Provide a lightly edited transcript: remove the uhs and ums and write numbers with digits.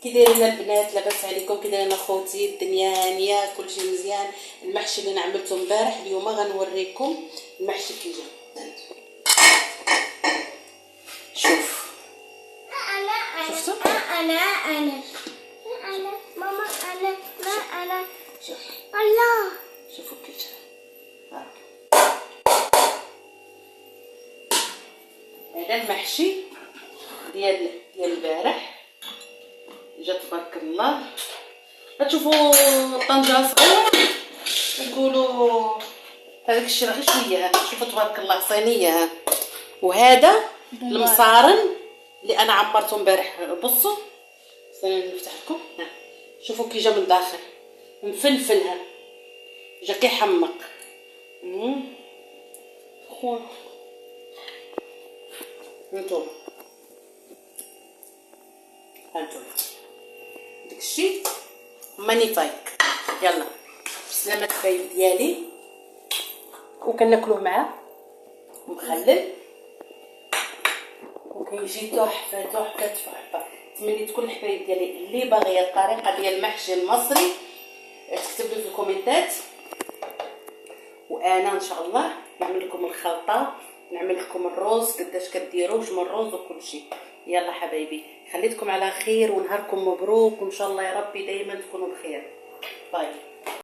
كي دايرين البنات؟ لاباس عليكم؟ كي دايرين اخوتي؟ الدنيا هانيه؟ كلشي مزيان؟ المحشي اللي انا عملته امبارح اليوم غنوريكم المحشي كي جا. شوف شفتوا؟ انا ماما انا شوف الله شوفوا كي جا. هذا المحشي ديال البارح جا تبارك الله. غتشوفوا طنجره صغيره تقولوا هذاك الشيء غير شويه. شوفوا تبارك الله صينيه. وهذا المصارن اللي انا عمرته امبارح. بصوا استنى نفتح لكم. شوفوا كي جا من الداخل مفلفل. جا كيحمق. خويا هانتوما داكشي مانيفايك. يلا بسلامة البايب ديالي. وكناكلوه معاه مخلل وكيجي تحفه تحفه تحفه. تمنيت كل الحبايب ديالي اللي باغيه الطريقه ديال المحشي المصري تكتب لي في الكومنتات، وانا ان شاء الله نعمل لكم الخلطه، نعمل لكم الرز قداش كديروا وش من الرز وكل شيء. يلا حبايبي خليتكم على خير ونهاركم مبروك، وان شاء الله يا ربي دائما تكونوا بخير. باي.